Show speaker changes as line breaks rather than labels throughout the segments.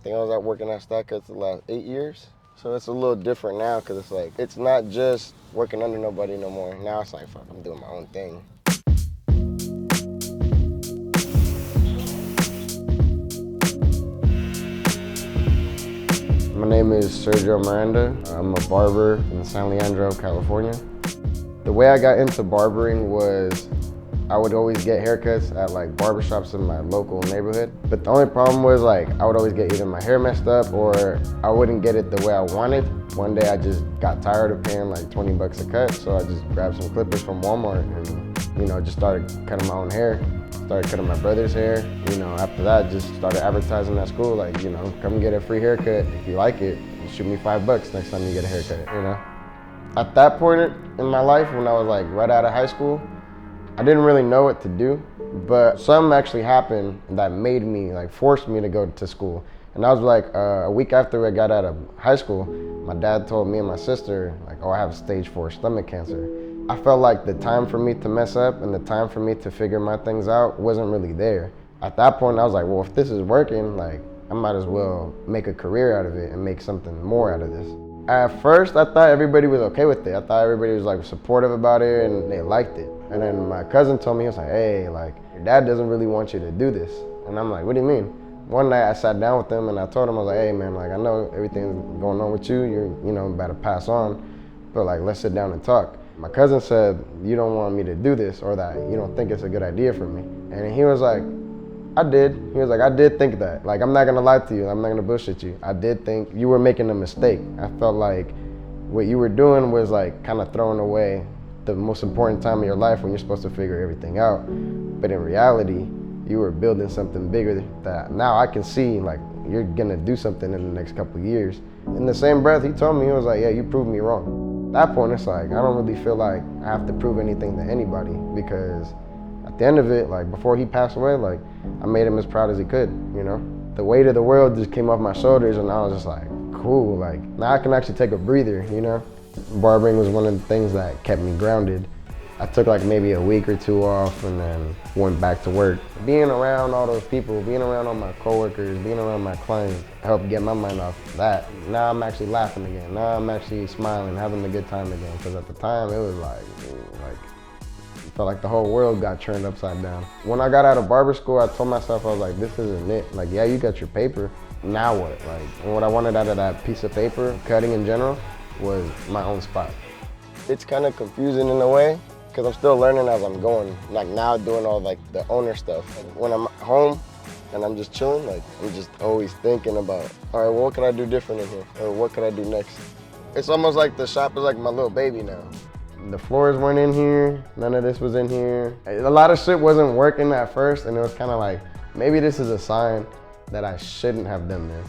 think I was out working at Stackers the last 8 years. So it's a little different now because it's like, it's not just working under nobody no more. Now it's like, fuck, I'm doing my own thing. My name is Sergio Miranda. I'm a barber in San Leandro, California. The way I got into barbering was I would always get haircuts at like barbershops in my local neighborhood. But the only problem was like I would always get either my hair messed up or I wouldn't get it the way I wanted. One day I just got tired of paying like 20 bucks a cut, so I just grabbed some clippers from Walmart and just started cutting my own hair. Started cutting my brother's hair. After that, just started advertising at school, like, come get a free haircut. If you like it, you shoot me $5 next time you get a haircut, At that point in my life, when I was like right out of high school, I didn't really know what to do, but something actually happened that made me, like, forced me to go to school. And I was like, a week after I got out of high school, my dad told me and my sister, like, oh, I have stage 4 stomach cancer. I felt like the time for me to mess up and the time for me to figure my things out wasn't really there. At that point, I was like, well, if this is working, like, I might as well make a career out of it and make something more out of this. At first, I thought everybody was okay with it. I thought everybody was like supportive about it and they liked it. And then my cousin told me, he was like, hey, like, your dad doesn't really want you to do this. And I'm like, what do you mean? One night I sat down with him and I told him, I was like, hey man, like, I know everything's going on with you. You're, about to pass on, but like, let's sit down and talk. My cousin said, you don't want me to do this or that you don't think it's a good idea for me. And he was like, I did. He was like, I did think that. Like, I'm not gonna lie to you. I'm not gonna bullshit you. I did think you were making a mistake. I felt like what you were doing was like kind of throwing away the most important time of your life when you're supposed to figure everything out. But in reality, you were building something bigger that now I can see, like, you're gonna do something in the next couple of years. In the same breath, he told me, he was like, yeah, you proved me wrong. At that point, it's like, I don't really feel like I have to prove anything to anybody because at the end of it, like, before he passed away, like, I made him as proud as he could, The weight of the world just came off my shoulders and I was just like, cool, like, now I can actually take a breather, Barbering was one of the things that kept me grounded. I took like maybe a week or 2 off and then went back to work. Being around all those people, being around all my coworkers, being around my clients helped get my mind off that. Now I'm actually laughing again. Now I'm actually smiling, having a good time again. Because at the time it was like, it felt like the whole world got turned upside down. When I got out of barber school, I told myself, I was like, this isn't it. Like, yeah, you got your paper. Now what? Like, and what I wanted out of that piece of paper, cutting in general, was my own spot. It's kind of confusing in a way, because I'm still learning as I'm going. Like now doing all like the owner stuff. Like when I'm home and I'm just chilling, like I'm just always thinking about, all right, well, what can I do different in here? Or what can I do next? It's almost like the shop is like my little baby now. The floors weren't in here, none of this was in here. A lot of shit wasn't working at first and it was kind of like, maybe this is a sign that I shouldn't have done this.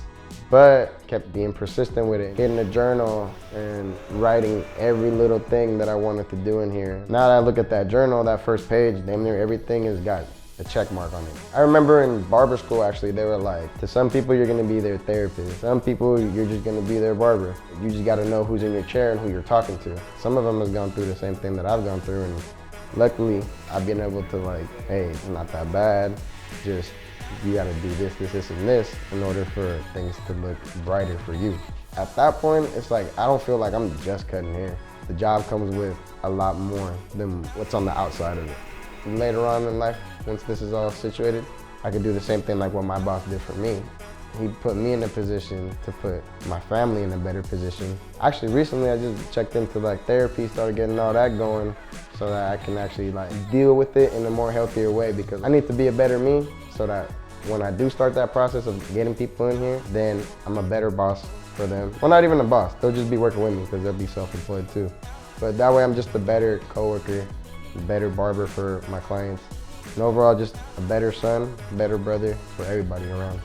But kept being persistent with it, getting a journal and writing every little thing that I wanted to do in here. Now that I look at that journal, that first page, damn near everything has got a check mark on it. I remember in barber school, actually, they were like, to some people, you're gonna be their therapist. Some people, you're just gonna be their barber. You just gotta know who's in your chair and who you're talking to. Some of them has gone through the same thing that I've gone through, and luckily, I've been able to like, hey, it's not that bad. Just, you gotta do this, and this in order for things to look brighter for you. At that point, it's like, I don't feel like I'm just cutting hair. The job comes with a lot more than what's on the outside of it. Later on in life, once this is all situated, I could do the same thing like what my boss did for me. He put me in a position to put my family in a better position. Actually, recently I just checked into like therapy, started getting all that going so that I can actually like deal with it in a more healthier way, because I need to be a better me so that when I do start that process of getting people in here, then I'm a better boss for them. Well, not even a boss, they'll just be working with me because they'll be self-employed too. But that way I'm just a better coworker, a better barber for my clients, and overall just a better son, better brother for everybody around.